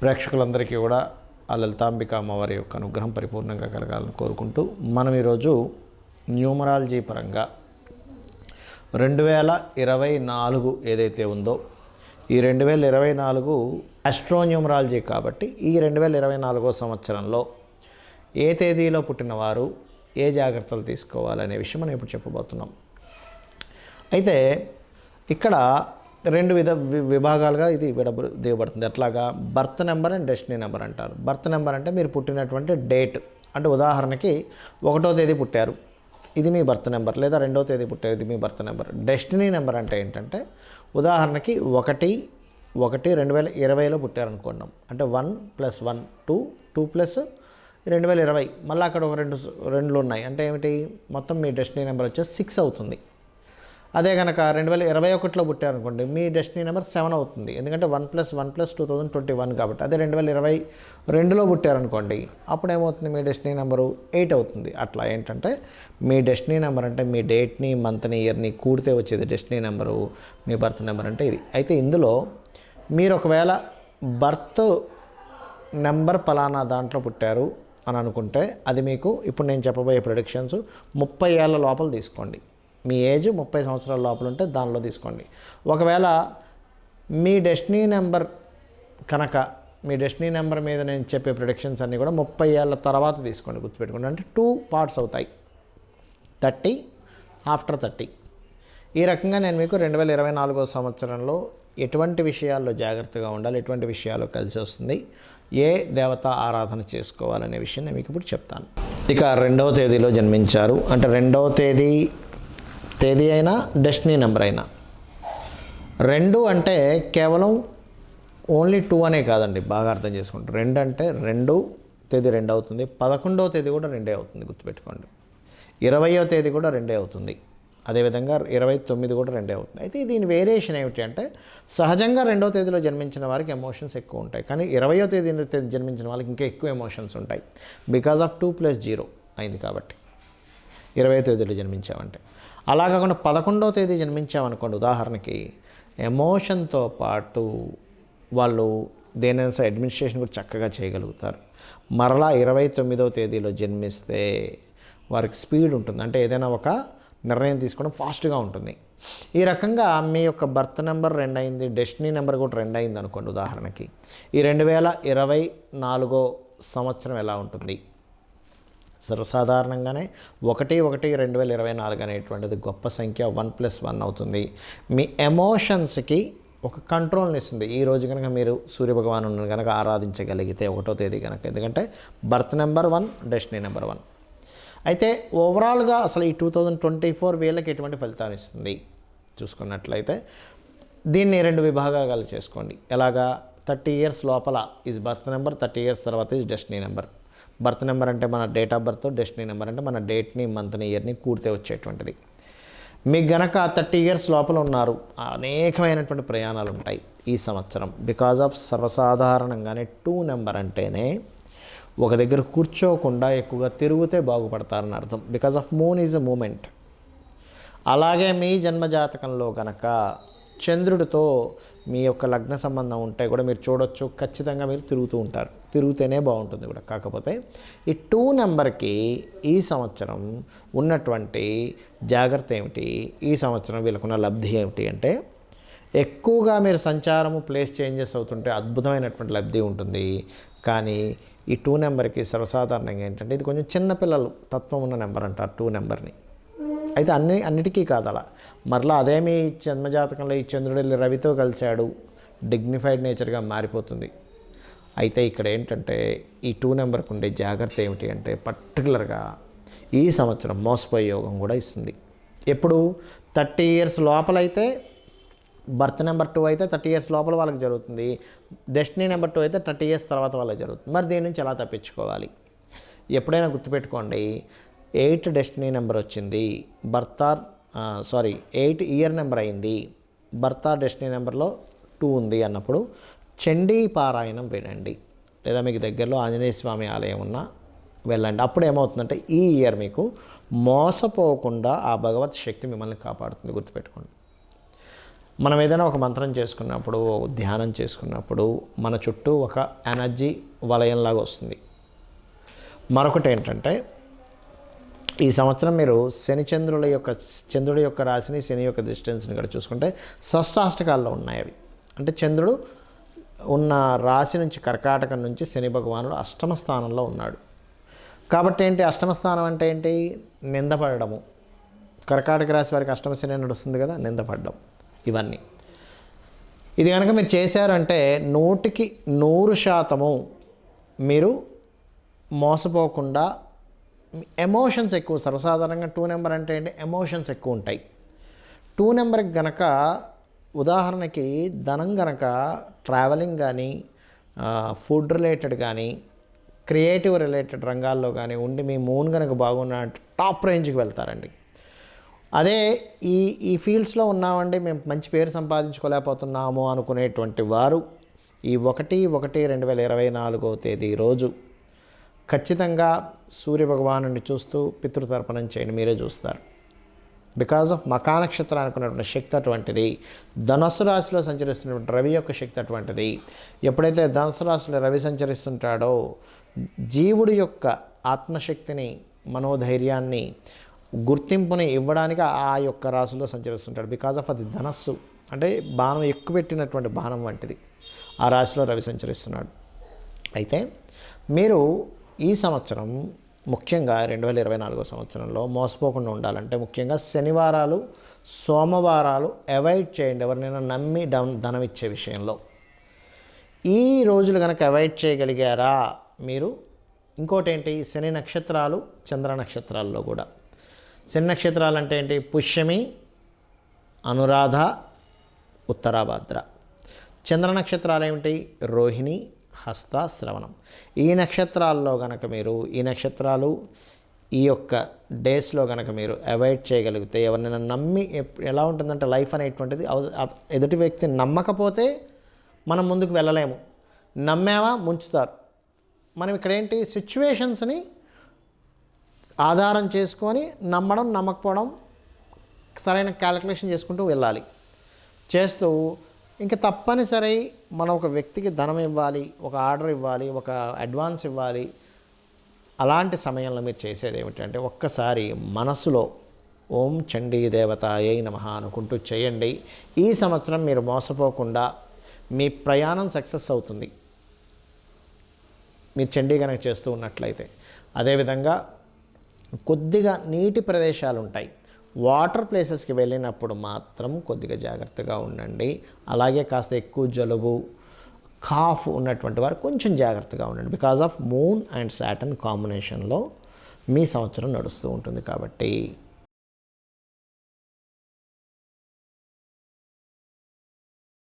ప్రేక్షకులందరికీ కూడా ఆ లలితాంబిక అమ్మవారి యొక్క అనుగ్రహం పరిపూర్ణంగా కలగాలని కోరుకుంటూ మనం ఈరోజు న్యూమరాలజీ పరంగా 2024 ఏదైతే ఉందో ఈ 2024 ఆస్ట్రోన్యూమరాలజీ కాబట్టి ఈ 2024 సంవత్సరంలో ఏ తేదీలో పుట్టినవారు ఏ జాగ్రత్తలు తీసుకోవాలనే విషయం మనం ఇప్పుడు చెప్పబోతున్నాం. అయితే ఇక్కడ రెండు విభాగాలుగా ఇది దిగబడుతుంది. ఎట్లాగా birth number and destiny number అంటారు. బర్త్ నెంబర్ అంటే మీరు పుట్టినటువంటి డేట్, అంటే ఉదాహరణకి 1వ తేదీ పుట్టారు, ఇది మీ బర్త్ నెంబర్, లేదా 2వ తేదీ పుట్టారు, ఇది మీ బర్త్ నెంబర్. డెస్టినీ నెంబర్ అంటే ఏంటంటే ఉదాహరణకి 1/1/2020లో పుట్టారనుకున్నాం, అంటే 1 + 1 2 2 + 2020, మళ్ళీ అక్కడ ఒక రెండులు ఉన్నాయి, అంటే ఏమిటి, మొత్తం మీ డెస్టినీ నెంబర్ వచ్చేసి 6 అవుతుంది. అదే కనుక 2021లో పుట్టారనుకోండి, మీ డెస్టినీ నెంబర్ 7 అవుతుంది, ఎందుకంటే 1 + 1 + 2021 కాబట్టి. అదే 2022లో పుట్టారనుకోండి, అప్పుడు ఏమవుతుంది, మీ డెస్టినీ నెంబరు 8 అవుతుంది. అట్లా ఏంటంటే మీ డెస్టినీ నెంబర్ అంటే మీ డేట్ని, మంత్ని, ఇయర్ని కూడితే వచ్చేది డెస్టినీ నెంబరు, మీ బర్త్ నెంబర్ అంటే ఇది. అయితే ఇందులో మీరు ఒకవేళ బర్త్ నెంబర్ పలానా దాంట్లో పుట్టారు అని అనుకుంటే అది మీకు ఇప్పుడు నేను చెప్పబోయే ప్రెడిక్షన్స్ 30 ఏళ్ళ లోపల తీసుకోండి. మీ ఏజ్ 30 సంవత్సరాల లోపల ఉంటే దానిలో తీసుకోండి. ఒకవేళ మీ డెస్టినీ నెంబర్ కనుక, మీ డెస్టినీ నెంబర్ మీద నేను చెప్పే ప్రిడిక్షన్స్ అన్నీ కూడా 30 ఏళ్ళ తర్వాత తీసుకోండి, గుర్తుపెట్టుకోండి. అంటే 2 పార్ట్స్ అవుతాయి, 30 ఆఫ్టర్ 30. ఈ రకంగా నేను మీకు 2024 సంవత్సరంలో ఎటువంటి విషయాల్లో జాగ్రత్తగా ఉండాలి, ఎటువంటి విషయాల్లో కలిసి వస్తుంది, ఏ దేవత ఆరాధన చేసుకోవాలనే విషయం నేను మీకు ఇప్పుడు చెప్తాను. ఇక 2వ తేదీలో జన్మించారు అంటే 2వ తేదీ అయినా డెస్టినీ నెంబర్ అయినా, 2 అంటే కేవలం ఓన్లీ 2 అనే కాదండి, బాగా అర్థం చేసుకుంటారు. 2 అంటే 2 తేదీ 2 అవుతుంది, 11వ తేదీ కూడా 2 అవుతుంది, గుర్తుపెట్టుకోండి. 20వ తేదీ కూడా 2 అవుతుంది, అదేవిధంగా 29 కూడా 2 అవుతుంది. అయితే దీని వేరియేషన్ ఏమిటి అంటే, సహజంగా 2వ తేదీలో జన్మించిన వారికి ఎమోషన్స్ ఎక్కువ ఉంటాయి, కానీ 20వ తేదీ జన్మించిన వాళ్ళకి ఇంకా ఎక్కువ ఎమోషన్స్ ఉంటాయి, బికాజ్ ఆఫ్ 2 + 0 అయింది కాబట్టి 20వ తేదీలో జన్మించామంటే. అలా కాకుండా 11వ తేదీ జన్మించామనుకోండి, ఉదాహరణకి ఎమోషన్తో పాటు వాళ్ళు దేనైనా సరే అడ్మినిస్ట్రేషన్ కూడా చక్కగా చేయగలుగుతారు. మరలా 29వ తేదీలో జన్మిస్తే వారికి స్పీడ్ ఉంటుంది, అంటే ఏదైనా ఒక నిర్ణయం తీసుకోవడం ఫాస్ట్గా ఉంటుంది. ఈ రకంగా మీ యొక్క బర్త్ నెంబర్ 2 అయింది, డెస్టినీ నెంబర్ కూడా 2 అయింది అనుకోండి, ఉదాహరణకి ఈ 2024 సంవత్సరం ఎలా ఉంటుంది. సర్వసాధారణంగానే 1/1/2024 అనేటువంటిది గొప్ప సంఖ్య, 1 + 1 అవుతుంది. మీ ఎమోషన్స్కి ఒక కంట్రోల్ని ఇస్తుంది. ఈ రోజు కనుక మీరు సూర్యభగవాను కనుక ఆరాధించగలిగితే 1వ తేదీ కనుక, ఎందుకంటే బర్త్ నెంబర్ 1, డెస్టినీ నెంబర్ 1. అయితే ఓవరాల్గా అసలు ఈ 2024 వీళ్ళకి ఎటువంటి ఫలితాన్ని ఇస్తుంది చూసుకున్నట్లయితే, దీన్ని 2 విభాగాలు చేసుకోండి. ఎలాగా, 30 ఇయర్స్ లోపల ఈజ్ బర్త్ నెంబర్, 30 ఇయర్స్ తర్వాత is destiny number. Birth number అంటే మన date of birth, destiny number అంటే మన డేట్ని, మంత్ని, ఇయర్ని కూడితే వచ్చేటువంటిది. మీకు గనక 30 ఇయర్స్ లోపల ఉన్నారు, అనేకమైనటువంటి ప్రయాణాలు ఉంటాయి ఈ సంవత్సరం. బికాజ్ ఆఫ్ సర్వసాధారణంగానే 2 నెంబర్ అంటేనే ఒక దగ్గర కూర్చోకుండా ఎక్కువగా తిరుగుతే బాగుపడతారని అర్థం. Because of moon is a moment. అలాగే మీ జన్మజాతకంలో కనుక చంద్రుడితో మీ యొక్క లగ్న సంబంధం ఉంటే కూడా మీరు చూడొచ్చు, ఖచ్చితంగా మీరు తిరుగుతూ ఉంటారు, తిరుగుతేనే బాగుంటుంది కూడా. కాకపోతే ఈ 2 నెంబర్కి ఈ సంవత్సరం ఉన్నటువంటి జాగ్రత్త ఏమిటి, ఈ సంవత్సరం వీళ్ళకున్న లబ్ధి ఏమిటి అంటే, ఎక్కువగా మీరు సంచారము, ప్లేస్ చేంజెస్ అవుతుంటే అద్భుతమైనటువంటి లబ్ధి ఉంటుంది. కానీ ఈ 2 నెంబర్కి సర్వసాధారణంగా ఏంటంటే, ఇది కొంచెం చిన్నపిల్లలు తత్వం ఉన్న నెంబర్ అంటారు 2 నెంబర్ని. అయితే అన్నిటికీ కాదు అలా. మరలా అదే మీ జన్మజాతకంలో ఈ చంద్రుడు రవితో కలిశాడు, డిగ్నిఫైడ్ నేచర్గా మారిపోతుంది. అయితే ఇక్కడ ఏంటంటే ఈ 2 నెంబర్కి ఉండే జాగ్రత్త ఏమిటి అంటే, పర్టికులర్గా ఈ సంవత్సరం మోసపోయే యోగం కూడా ఇస్తుంది. ఎప్పుడు 30 ఇయర్స్ లోపలైతే, బర్త్ నెంబర్ 2 అయితే 30 ఇయర్స్ లోపల వాళ్ళకి జరుగుతుంది, డెస్టినీ నెంబర్ 2 అయితే 30 ఇయర్స్ తర్వాత వాళ్ళకి జరుగుతుంది. మరి దీని నుంచి ఎలా తప్పించుకోవాలి? ఎప్పుడైనా గుర్తుపెట్టుకోండి, 8 డెస్టినీ నెంబర్ వచ్చింది, 8 ఇయర్ నెంబర్ అయింది, బర్త్ డెస్టినీ నెంబర్లో 2 ఉంది అన్నప్పుడు చండీ పారాయణం వినండి, లేదా మీకు దగ్గరలో ఆంజనేయ స్వామి ఆలయం ఉన్నా వెళ్ళండి. అప్పుడు ఏమవుతుందంటే ఈ ఇయర్ మీకు మోసపోకుండా ఆ భగవత్ శక్తి మిమ్మల్ని కాపాడుతుంది, గుర్తుపెట్టుకోండి. మనం ఏదైనా ఒక మంత్రం చేసుకున్నప్పుడు, ధ్యానం చేసుకున్నప్పుడు మన చుట్టూ ఒక ఎనర్జీ వలయంలాగా వస్తుంది. మరొకటి ఏంటంటే, ఈ సంవత్సరం మీరు చంద్రుడి యొక్క రాశిని, శని యొక్క డిస్టెన్స్ని కూడా చూసుకుంటే షష్టాష్టకాల్లో ఉన్నాయి అవి. అంటే చంద్రుడు ఉన్న రాశి నుంచి, కర్కాటకం నుంచి శని భగవానుడు అష్టమ స్థానంలో ఉన్నాడు. కాబట్టి ఏంటి అష్టమ స్థానం అంటే ఏంటి? నిందపడము. కర్కాటక రాశి వారికి అష్టమ శని నడుస్తుంది కదా, నిందపడడం. ఇవన్నీ ఇది కనుక మీరు చేశారంటే 100% మీరు మోసపోకుండా, ఎమోషన్స్ ఎక్కువ. సర్వసాధారణంగా 2 నెంబర్ అంటే ఏంటి? ఎమోషన్స్ ఎక్కువ ఉంటాయి. 2 నెంబర్కి గనక ఉదాహరణకి ధనం గనక ట్రావెలింగ్ కానీ, ఫుడ్ రిలేటెడ్ కానీ, క్రియేటివ్ రిలేటెడ్ రంగాల్లో కానీ ఉండి మీ మూన్ కనుక బాగున్న టాప్ రేంజ్కి వెళ్తారండి. అదే ఈ ఫీల్డ్స్లో ఉన్నామండి, మేము మంచి పేరు సంపాదించుకోలేకపోతున్నాము అనుకునేటువంటి వారు ఈ 1/1/2024 రోజు ఖచ్చితంగా సూర్యభగవానుడిని చూస్తూ పితృతర్పణం చేయండి. మీరే చూస్తారు. బికాజ్ ఆఫ్ మకా నక్షత్రానికి ఉన్నటువంటి శక్తి అటువంటిది. ధనుస్సు రాశిలో సంచరిస్తున్నటువంటి రవి యొక్క శక్తి అటువంటిది. ఎప్పుడైతే ధనుస్సు రాశిలో రవి సంచరిస్తుంటాడో జీవుడి యొక్క ఆత్మశక్తిని, మనోధైర్యాన్ని, గుర్తింపుని ఇవ్వడానికి ఆ యొక్క రాశిలో సంచరిస్తుంటాడు. బికాజ్ ఆఫ్ అది ధనస్సు అంటే బాణం ఎక్కువ పెట్టినటువంటి బాణం వంటిది. ఆ రాశిలో రవి సంచరిస్తున్నాడు. అయితే మీరు ఈ సంవత్సరం ముఖ్యంగా 2024 సంవత్సరంలో మోసపోకుండా ఉండాలంటే ముఖ్యంగా శనివారాలు, సోమవారాలు అవాయిడ్ చేయండి. ఎవరినైనా నమ్మి ధనం ఇచ్చే విషయంలో ఈ రోజులు కనుక అవాయిడ్ చేయగలిగారా మీరు. ఇంకోటి ఏంటి? శని నక్షత్రాలు, చంద్ర నక్షత్రాల్లో కూడా. శని నక్షత్రాలు అంటే ఏంటి? పుష్యమి, అనురాధ, ఉత్తరాభాద్ర. చంద్ర నక్షత్రాలు ఏమిటి? రోహిణి, హస్త, శ్రవణం. ఈ నక్షత్రాల్లో కనుక మీరు ఈ నక్షత్రాలు ఈ యొక్క డేస్లో కనుక మీరు అవాయిడ్ చేయగలిగితే, ఎవరినైనా నమ్మి, ఎలా ఉంటుందంటే లైఫ్ అనేటువంటిది ఎదుటి వ్యక్తిని నమ్మకపోతే మనం ముందుకు వెళ్ళలేము. నమ్మావా ముంచుతారు. మనం ఇక్కడ ఏంటి? సిచ్యువేషన్స్ని ఆధారం చేసుకొని నమ్మడం, నమ్మకపోవడం, సరైన క్యాలిక్యులేషన్ చేసుకుంటూ వెళ్ళాలి. చేస్తూ ఇంకా తప్పనిసరి మనం ఒక వ్యక్తికి ధనం ఇవ్వాలి, ఒక ఆర్డర్ ఇవ్వాలి, ఒక అడ్వాన్స్ ఇవ్వాలి. అలాంటి సమయంలో మీరు చేసేది ఏమిటంటే ఒక్కసారి మనసులో ఓం చండీ దేవతాయై నమః అనుకుంటూ చేయండి. ఈ సంవత్సరం మీరు మోసపోకుండా మీ ప్రయాణం సక్సెస్ అవుతుంది మీరు చండీ కనుక చేస్తూ ఉన్నట్లయితే. అదేవిధంగా కొద్దిగా నీటి ప్రదేశాలు ఉంటాయి, వాటర్ ప్లేసెస్కి వెళ్ళినప్పుడు మాత్రం కొద్దిగా జాగ్రత్తగా ఉండండి. అలాగే కాస్త ఎక్కువ జలుబు, కాఫ్ ఉన్నటువంటి వారు కొంచెం జాగ్రత్తగా ఉండండి. Because of moon and Saturn కాంబినేషన్లో మీ సంవత్సరం నడుస్తూ ఉంటుంది కాబట్టి